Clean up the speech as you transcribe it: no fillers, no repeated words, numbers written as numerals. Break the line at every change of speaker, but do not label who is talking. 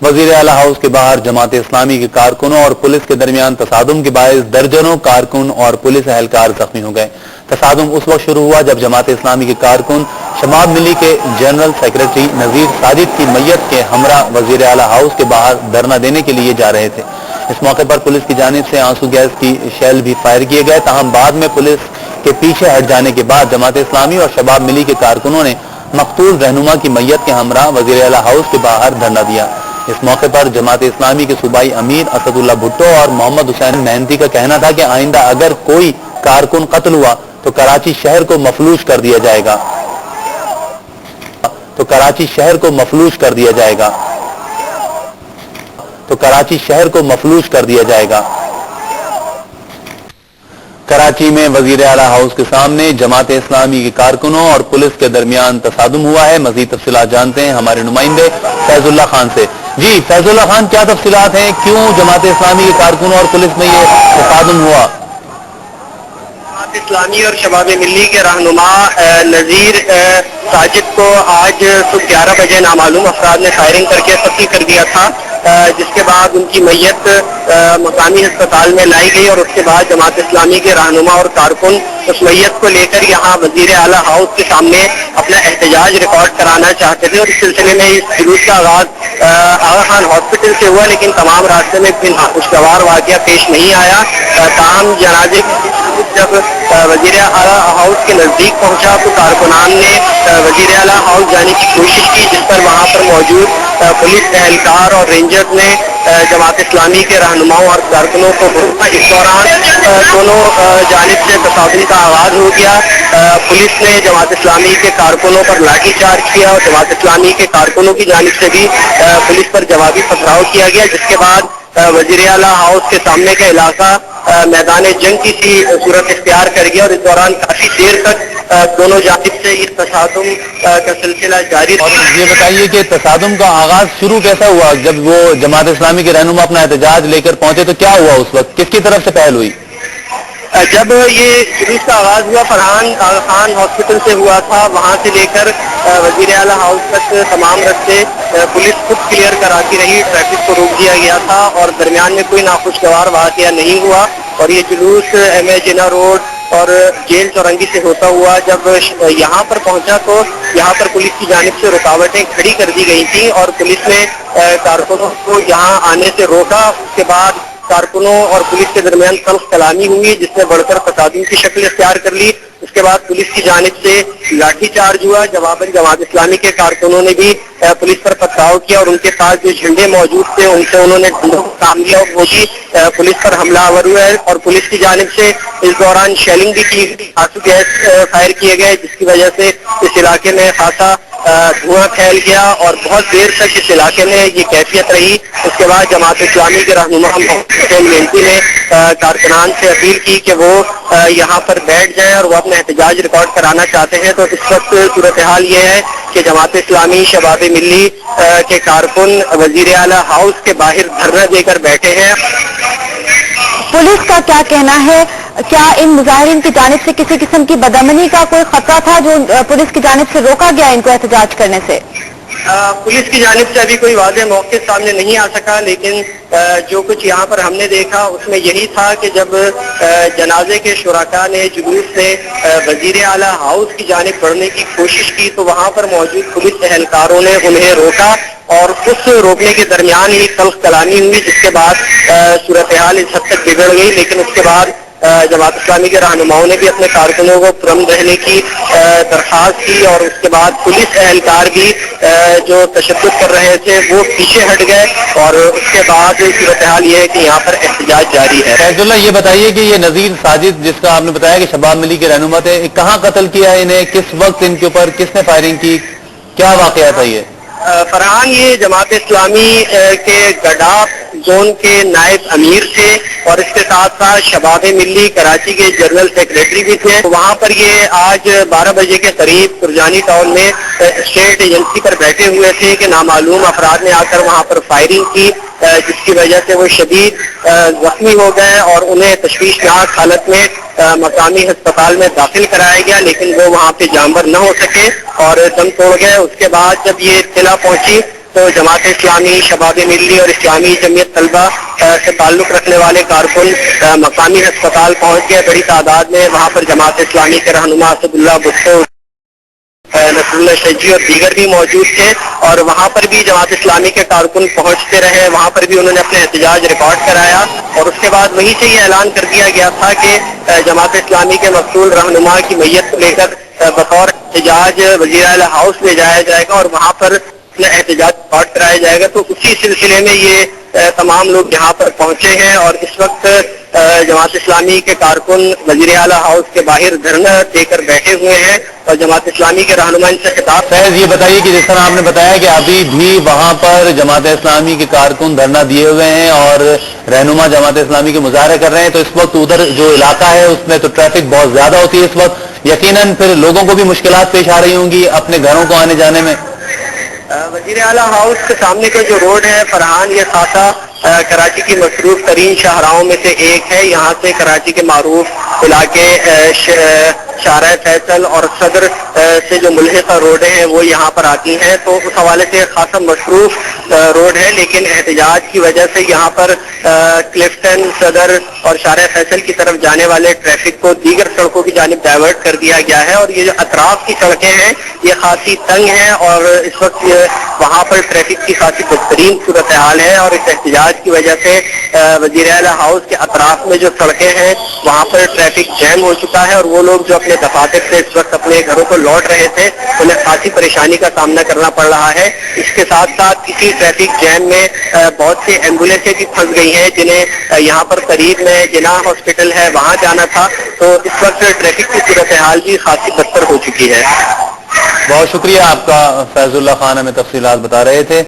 وزیر اعلیٰ ہاؤس کے باہر جماعت اسلامی کے کارکنوں اور پولیس کے درمیان تصادم کے باعث درجنوں کارکن اور پولیس اہلکار زخمی ہو گئے۔ تصادم اس وقت شروع ہوا جب جماعت اسلامی کے کارکن شباب ملی کے جنرل سیکرٹری نذیر ساجد کی میت کے ہمراہ وزیر اعلیٰ ہاؤس کے باہر دھرنا دینے کے لیے جا رہے تھے۔ اس موقع پر پولیس کی جانب سے آنسو گیس کی شیل بھی فائر کیے گئے، تاہم بعد میں پولیس کے پیچھے ہٹ جانے کے بعد جماعت اسلامی اور شباب ملی کے کارکنوں نے مقتول رہنما کی میت کے ہمراہ وزیر اعلیٰ ہاؤس کے باہر دھرنا دیا۔ اس موقع پر جماعت اسلامی کے صوبائی امیر اسد اللہ بھٹو اور محمد حسین مہنتی کا کہنا تھا کہ آئندہ اگر کوئی کارکن قتل ہوا تو کراچی شہر کو مفلوج کر دیا جائے گا کراچی شہر کو مفلوج کر دیا جائے گا۔ کراچی میں وزیر اعلیٰ ہاؤس کے سامنے جماعت اسلامی کے کارکنوں اور پولیس کے درمیان تصادم ہوا ہے۔ مزید تفصیلات جانتے ہیں ہمارے نمائندے فیض اللہ خان سے۔ جی فیض اللہ خان، کیا تفصیلات ہیں؟ کیوں جماعت اسلامی کے کارکنوں اور پولیس میں یہ تصادم ہوا؟
جماعت اسلامی اور شباب ملی کے رہنما نذیر ساجد کو آج صبح 11 بجے نامعلوم افراد نے فائرنگ کر کے قتل کر دیا تھا، جس کے بعد ان کی میت مقامی ہسپتال میں لائی گئی اور اس کے بعد جماعت اسلامی کے رہنما اور کارکن اس میت کو لے کر یہاں وزیر اعلیٰ ہاؤس کے سامنے اپنا احتجاج ریکارڈ کرانا چاہتے تھے، اور اس سلسلے میں اس جلوس کا آغاز آغا خان ہاسپٹل سے ہوا، لیکن تمام راستے میں کوئی ناخوشگوار واقعہ پیش نہیں آیا۔ تاہم جنازے جب وزیر اعلیٰ ہاؤس کے نزدیک پہنچا تو کارکنان نے وزیر اعلیٰ ہاؤس جانے کی کوشش کی، جس پر وہاں پر موجود پولیس اہلکار اور رینجرز نے جماعت اسلامی کے رہنماؤں اور کارکنوں کو روکا۔ اس دوران دونوں جانب سے تصادم کا آغاز ہو گیا۔ پولیس نے جماعت اسلامی کے کارکنوں پر لاٹھی چارج کیا اور جماعت اسلامی کے کارکنوں کی جانب سے بھی پولیس پر جوابی پتھراؤ کیا گیا، جس کے بعد وزیر اعلیٰ ہاؤس کے سامنے کا علاقہ میدان جنگ کی سی صورت اختیار کر گیا، اور اس دوران کافی دیر تک دونوں جانب سے اس تصادم کا سلسلہ جاری رہا۔
اور یہ بتائیے کہ تصادم کا آغاز شروع کیسا ہوا؟ جب وہ جماعت اسلامی کے رہنما اپنا احتجاج لے کر پہنچے تو کیا ہوا اس وقت؟ کس کی طرف سے پہل ہوئی؟
جب یہ جلوس کا آغاز ہوا فرحان آغا خان ہاسپٹل سے ہوا تھا، وہاں سے لے کر وزیر اعلیٰ ہاؤس تک تمام راستے پولیس خود کلیئر کراتی رہی، ٹریفک کو روک دیا گیا تھا اور درمیان میں کوئی ناخوشگوار واقعہ نہیں ہوا، اور یہ جلوس ایم اے جناح روڈ اور جیل چورنگی سے ہوتا ہوا جب یہاں پر پہنچا تو یہاں پر پولیس کی جانب سے رکاوٹیں کھڑی کر دی گئی تھیں اور پولیس نے کارکنوں کو یہاں آنے سے روکا۔ اس کے بعد کارکنوں اور پولیس کے درمیان سخت کلامی ہوئی، جس نے بڑھ کر تصادم کی شکل اختیار کر لی۔ اس کے بعد پولیس کی جانب سے لاٹھی چارج ہوا، جواباً جماعت اسلامی کے کارکنوں نے بھی پولیس پر پتھراؤ کیا اور ان کے پاس جو جھنڈے موجود تھے ان سے انہوں نے ڈنڈوں کو کام لیا اور وہ بھی پولیس پر حملہ آور ہوا ہے، اور پولیس کی جانب سے اس دوران شیلنگ بھی کی گئی، آنسو گیس فائر کیے گئے، جس کی وجہ سے اس علاقے میں خاصا دھواں پھیل گیا اور بہت دیر تک اس علاقے میں یہ کیفیت رہی۔ اس کے بعد جماعت اسلامی کے رہنما محمد حسین مہنتی نے کارکنان سے اپیل کی کہ وہ یہاں پر بیٹھ جائیں اور وہ اپنا احتجاج ریکارڈ کرانا چاہتے ہیں۔ تو اس وقت صورتحال یہ ہے کہ جماعت اسلامی شباب ملی کے کارکن وزیر اعلیٰ ہاؤس کے باہر دھرنا دے کر بیٹھے ہیں۔
پولیس کا کیا کہنا ہے؟ کیا ان مظاہرین کی جانب سے کسی قسم کی بدامنی کا کوئی خطرہ تھا جو پولیس کی جانب سے روکا گیا ان کو احتجاج کرنے سے؟
پولیس کی جانب سے ابھی کوئی واضح موقع سامنے نہیں آ سکا، لیکن جو کچھ یہاں پر ہم نے دیکھا اس میں یہی تھا کہ جب جنازے کے شرکاء نے جلوس سے وزیر اعلیٰ ہاؤس کی جانب بڑھنے کی کوشش کی تو وہاں پر موجود پولیس اہلکاروں نے انہیں روکا اور اس روکنے کے درمیان ہی تلخ کلامی ہوئی، جس کے بعد صورتحال اس حد تک بگڑ گئی۔ لیکن اس کے بعد جماعت اسلامی کے رہنماؤں نے بھی اپنے کارکنوں کو پرامن رہنے کی درخواست کی اور اس کے بعد پولیس اہلکار بھی جو تشدد کر رہے تھے وہ پیچھے ہٹ گئے، اور اس کے بعد صورتحال یہ ہے کہ یہاں پر احتجاج جاری ہے۔
فیض اللہ، یہ بتائیے کہ یہ نذیر ساجد جس کا آپ نے بتایا کہ شباب ملی کے رہنما تھے، کہاں قتل کیا ہے انہیں؟ کس وقت ان کے اوپر کس نے فائرنگ کی؟ کیا واقعہ تھا یہ؟
فرحان یہ جماعت اسلامی کے گڈاف زون کے نائب امیر تھے اور اس کے ساتھ ساتھ شباب ملی کراچی کے جنرل سیکریٹری بھی تھے۔ وہاں پر یہ آج 12 بجے کے قریب سرجانی ٹاؤن میں اسٹیٹ ایجنسی پر بیٹھے ہوئے تھے کہ نامعلوم افراد نے آ کر وہاں پر فائرنگ کی، جس کی وجہ سے وہ شدید زخمی ہو گئے اور انہیں تشویشناک حالت میں مقامی ہسپتال میں داخل کرایا گیا، لیکن وہ وہاں پہ جانبر نہ ہو سکے اور دم توڑ گئے۔ اس کے بعد جب یہ اطلاع پہنچی تو جماعت اسلامی، شباب ملی اور اسلامی جمعیت طلبہ سے تعلق رکھنے والے کارکن مقامی ہسپتال پہنچ گئے بڑی تعداد میں. وہاں پر جماعت اسلامی کے رہنما اسد اللہ بھٹو، نصر اللہ شجی اور دیگر بھی موجود تھے، اور وہاں پر بھی جماعت اسلامی کے کارکن پہنچتے رہے. وہاں پر بھی انہوں نے اپنے احتجاج ریکارڈ کرایا، اور اس کے بعد وہیں سے یہ اعلان کر دیا گیا تھا کہ جماعت اسلامی کے مقتول رہنما کی میت کو لے کر بطور احتجاج وزیر اعلیٰ ہاؤس لے جایا جائے گا اور وہاں پر احتجاج ریکارڈ کرایا جائے گا. تو اسی سلسلے میں یہ تمام لوگ یہاں پر پہنچے ہیں، اور اس وقت جماعت اسلامی کے کارکن وزیر اعلیٰ ہاؤس کے باہر دھرنا دے کر بیٹھے ہوئے ہیں، اور جماعت اسلامی کے رہنما ان سے خطاب.
فیض، یہ بتائیے کہ جس طرح آپ نے بتایا کہ ابھی بھی وہاں پر جماعت اسلامی کے کارکن دھرنا دیے ہوئے ہیں اور رہنما جماعت اسلامی کے مظاہرے کر رہے ہیں، تو اس وقت ادھر جو علاقہ ہے اس میں تو ٹریفک بہت زیادہ ہوتی ہے اس وقت، یقیناً پھر لوگوں کو بھی مشکلات پیش آ رہی ہوں گی اپنے گھروں کو آنے جانے میں.
وزیر اعلیٰ ہاؤس کے سامنے کا جو روڈ ہے فرحان، یہ خاصا کراچی کی مصروف ترین شاہراہوں میں سے ایک ہے. یہاں سے کراچی کے معروف علاقے شارع فیصل اور صدر سے جو ملحقہ روڈیں ہیں وہ یہاں پر آتی ہیں، تو اس حوالے سے خاصا مصروف روڈ ہے. لیکن احتجاج کی وجہ سے یہاں پر کلفٹن، صدر اور شارع فیصل کی طرف جانے والے ٹریفک کو دیگر سڑکوں کی جانب ڈائیورٹ کر دیا گیا ہے، اور یہ جو اطراف کی سڑکیں ہیں یہ خاصی تنگ ہیں، اور اس وقت وہاں پر ٹریفک کی خاصی بدترین صورتحال ہے. اور اس احتجاج کی وجہ سے وزیر اعلیٰ ہاؤس کے اطراف میں جو سڑکیں ہیں وہاں پر ٹریفک جیم ہو چکا ہے، اور وہ لوگ جو اپنے دفاتر سے اس وقت اپنے گھروں کو لوٹ رہے تھے انہیں خاصی پریشانی کا سامنا کرنا پڑ رہا ہے. اس کے ساتھ ساتھ اسی ٹریفک جیم میں بہت سی ایمبولینسیں بھی پھنس گئی ہیں جنہیں یہاں پر قریب میں جناح ہاسپٹل ہے وہاں جانا تھا. تو اس وقت ٹریفک کی صورتحال بھی خاصی بدتر ہو چکی ہے.
بہت شکریہ آپ کا فیض اللہ خان، ہمیں تفصیلات بتا رہے تھے.